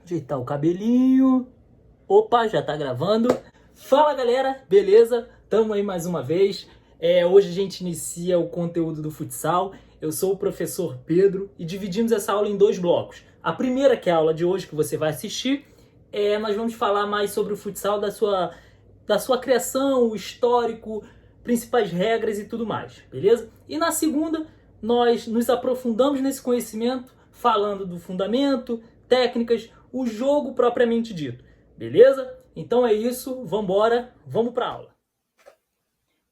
Ajeitar o cabelinho. Opa, já tá gravando. Fala galera, beleza? Tamo aí mais uma vez. Hoje a gente inicia o conteúdo do futsal. Eu sou o professor Pedro e dividimos essa aula em dois blocos. A primeira, que é a aula de hoje que você vai assistir, nós vamos falar mais sobre o futsal da sua criação, o histórico, principais regras e tudo mais, beleza? E na segunda, nós nos aprofundamos nesse conhecimento, falando do fundamento, técnicas, o jogo propriamente dito, beleza? Então é isso, vambora, vamos para a aula.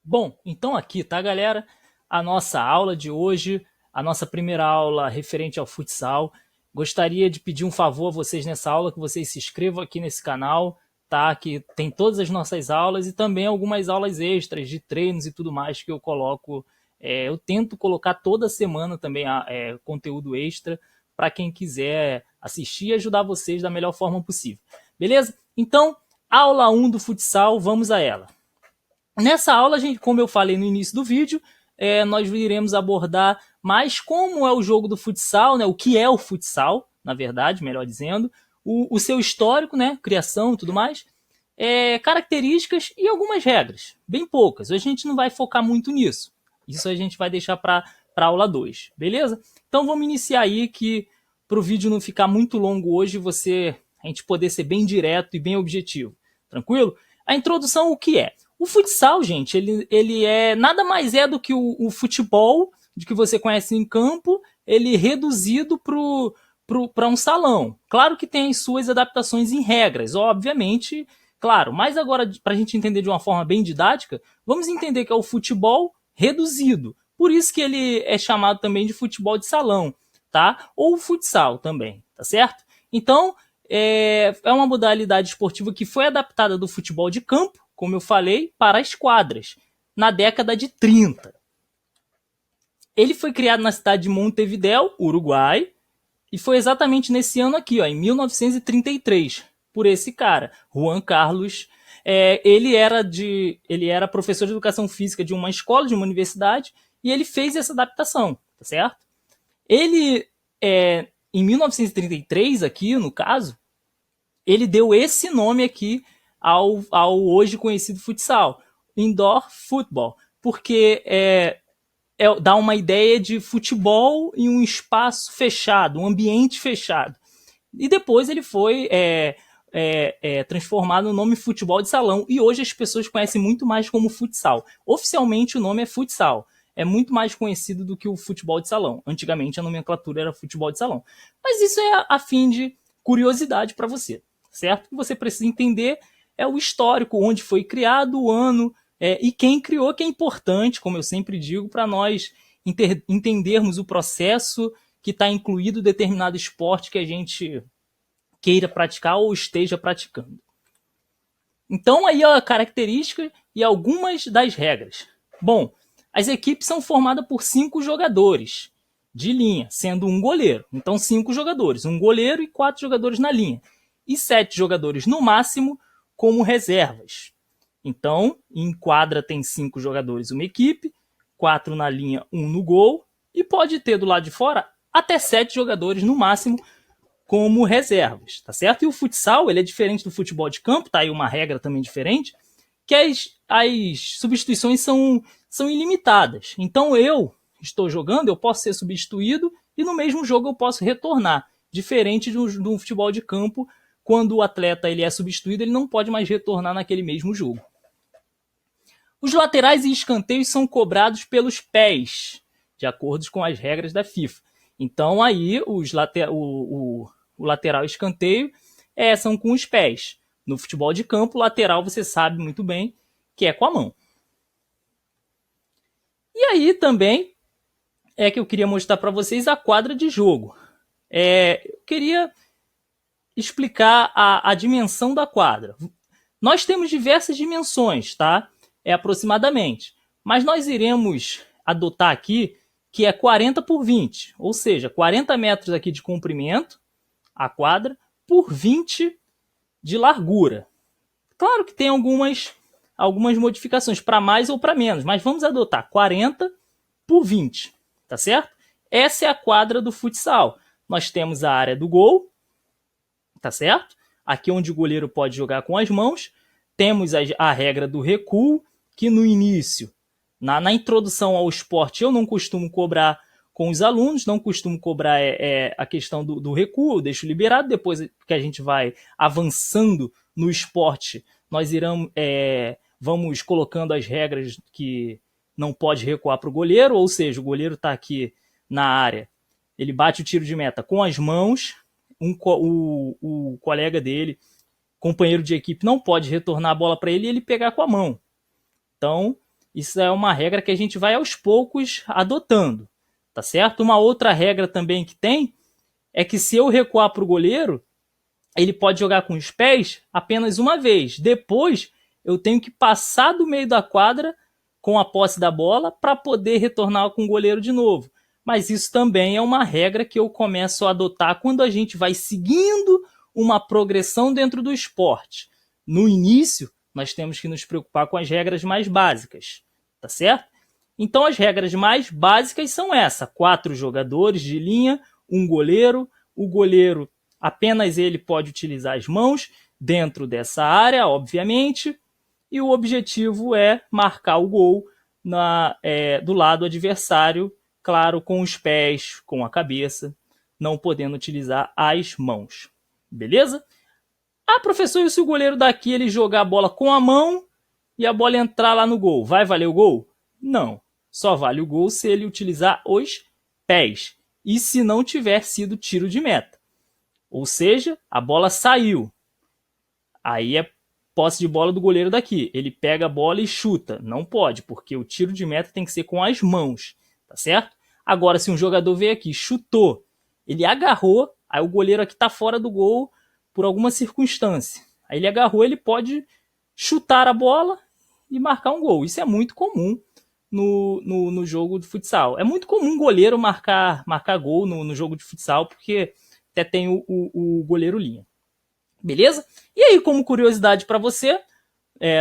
Bom, então aqui, tá galera, a nossa aula de hoje, a nossa primeira aula referente ao futsal. Gostaria de pedir um favor a vocês nessa aula, que vocês se inscrevam aqui nesse canal, tá? Que tem todas as nossas aulas e também algumas aulas extras de treinos e tudo mais que eu coloco. Eu tento colocar toda semana também conteúdo extra para quem quiser assistir e ajudar vocês da melhor forma possível. Beleza? Então, aula 1 do futsal, vamos a ela. Nessa aula, gente, como eu falei no início do vídeo, nós iremos abordar mais como é o jogo do futsal, né? O que é o futsal, na verdade, melhor dizendo, o seu histórico, né? Criação e tudo mais, características e algumas regras, bem poucas. Hoje a gente não vai focar muito nisso. Isso a gente vai deixar para a aula 2, beleza? Então vamos iniciar aí, que para o vídeo não ficar muito longo hoje, a gente poder ser bem direto e bem objetivo. Tranquilo? A introdução, o que é? O futsal, gente, ele nada mais é do que o futebol de que você conhece em campo, ele reduzido para um salão. Claro que tem as suas adaptações em regras, obviamente, claro. Mas agora, para a gente entender de uma forma bem didática, vamos entender que é o futebol reduzido. Por isso que ele é chamado também de futebol de salão, tá? Ou futsal também, tá certo? Então, é uma modalidade esportiva que foi adaptada do futebol de campo, como eu falei, para as quadras, na década de 30. Ele foi criado na cidade de Montevidéu, Uruguai, e foi exatamente nesse ano aqui, ó, em 1933, por esse cara, Juan Carlos. Ele era professor de educação física de uma escola, de uma universidade, e ele fez essa adaptação, tá certo? Ele, em 1933, aqui no caso, ele deu esse nome aqui ao hoje conhecido futsal, indoor football, porque dá uma ideia de futebol em um espaço fechado, um ambiente fechado. E depois ele foi transformado no nome futebol de salão, e hoje as pessoas conhecem muito mais como futsal. Oficialmente o nome é futsal, é muito mais conhecido do que o futebol de salão. Antigamente a nomenclatura era futebol de salão. Mas isso é a fim de curiosidade para você, certo? O que você precisa entender é o histórico, onde foi criado, o ano, e quem criou, que é importante, como eu sempre digo, para nós entendermos o processo que está incluído determinado esporte que a gente queira praticar ou esteja praticando. Então aí a característica e algumas das regras. Bom, as equipes são formadas por 5 jogadores de linha, sendo um goleiro. Então 5 jogadores, um goleiro e 4 jogadores na linha. E 7 jogadores no máximo como reservas. Então, em quadra tem 5 jogadores uma equipe, 4 na linha, 1 no gol, e pode ter do lado de fora até 7 jogadores no máximo como reservas, tá certo? E o futsal, ele é diferente do futebol de campo, tá aí uma regra também diferente, que as substituições são ilimitadas. Então eu estou jogando, eu posso ser substituído e no mesmo jogo eu posso retornar, diferente do futebol de campo. Quando o atleta ele é substituído, ele não pode mais retornar naquele mesmo jogo. Os laterais e escanteios são cobrados pelos pés, de acordo com as regras da FIFA. Então aí o lateral e escanteio são com os pés. No futebol de campo, lateral você sabe muito bem que é com a mão. E aí também que eu queria mostrar para vocês a quadra de jogo. Eu queria explicar a dimensão da quadra. Nós temos diversas dimensões, tá? Aproximadamente. Mas nós iremos adotar aqui que é 40 por 20, ou seja, 40 metros aqui de comprimento, a quadra, por 20 de largura. Claro que tem algumas modificações, para mais ou para menos, mas vamos adotar 40 por 20, tá certo? Essa é a quadra do futsal. Nós temos a área do gol, tá certo? Aqui onde o goleiro pode jogar com as mãos, temos a regra do recuo, que no início, na introdução ao esporte, eu não costumo cobrar com os alunos, não costumo cobrar a questão do recuo, eu deixo liberado, depois que a gente vai avançando no esporte, nós vamos colocando as regras que não pode recuar para o goleiro, ou seja, o goleiro está aqui na área, ele bate o tiro de meta com as mãos, o colega dele, companheiro de equipe, não pode retornar a bola para ele e ele pegar com a mão. Então, isso é uma regra que a gente vai aos poucos adotando, tá certo? Uma outra regra também que tem é que se eu recuar para o goleiro, ele pode jogar com os pés apenas uma vez. Depois, eu tenho que passar do meio da quadra com a posse da bola para poder retornar com o goleiro de novo. Mas isso também é uma regra que eu começo a adotar quando a gente vai seguindo uma progressão dentro do esporte. No início, nós temos que nos preocupar com as regras mais básicas, tá certo? Então, as regras mais básicas são essa: 4 jogadores de linha, um goleiro. O goleiro, apenas ele pode utilizar as mãos dentro dessa área, obviamente. E o objetivo é marcar o gol do lado adversário, claro, com os pés, com a cabeça, não podendo utilizar as mãos. Beleza? Ah, professor, e se o goleiro daqui ele jogar a bola com a mão e a bola entrar lá no gol, vai valer o gol? Não. Só vale o gol se ele utilizar os pés e se não tiver sido tiro de meta. Ou seja, a bola saiu. Aí é posse de bola do goleiro daqui. Ele pega a bola e chuta. Não pode, porque o tiro de meta tem que ser com as mãos, tá certo? Agora, se um jogador veio aqui, chutou, ele agarrou, aí o goleiro aqui tá fora do gol por alguma circunstância. Aí ele agarrou, ele pode chutar a bola e marcar um gol. Isso é muito comum no jogo de futsal. É muito comum o goleiro marcar gol no jogo de futsal, porque até tem o goleiro linha. Beleza? E aí, como curiosidade para você,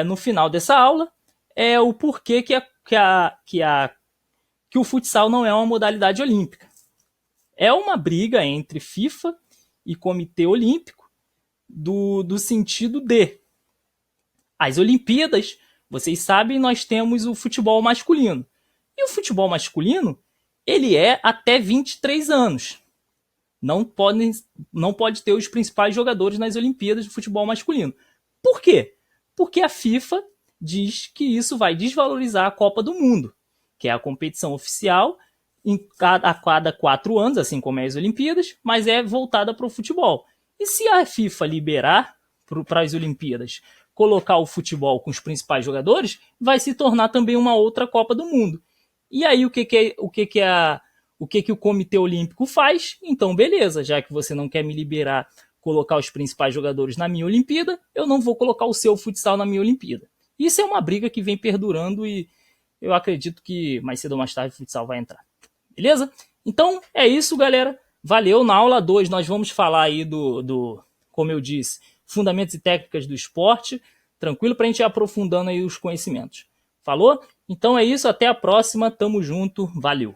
no final dessa aula, é o porquê que o futsal não é uma modalidade olímpica. É uma briga entre FIFA e Comitê Olímpico do sentido de as Olimpíadas, vocês sabem, nós temos o futebol masculino. E o futebol masculino, ele é até 23 anos. Não pode ter os principais jogadores nas Olimpíadas de futebol masculino. Por quê? Porque a FIFA diz que isso vai desvalorizar a Copa do Mundo, que é a competição oficial a cada 4 anos, assim como é as Olimpíadas, mas é voltada para o futebol. E se a FIFA liberar para as Olimpíadas colocar o futebol com os principais jogadores, vai se tornar também uma outra Copa do Mundo. E aí o que o Comitê Olímpico faz? Então, beleza, já que você não quer me liberar colocar os principais jogadores na minha Olimpíada, eu não vou colocar o seu futsal na minha Olimpíada. Isso é uma briga que vem perdurando e eu acredito que mais cedo ou mais tarde o futsal vai entrar. Beleza? Então, é isso, galera. Valeu. Na aula 2 nós vamos falar aí como eu disse, fundamentos e técnicas do esporte. Tranquilo? Para a gente ir aprofundando aí os conhecimentos. Falou? Então é isso. Até a próxima. Tamo junto. Valeu.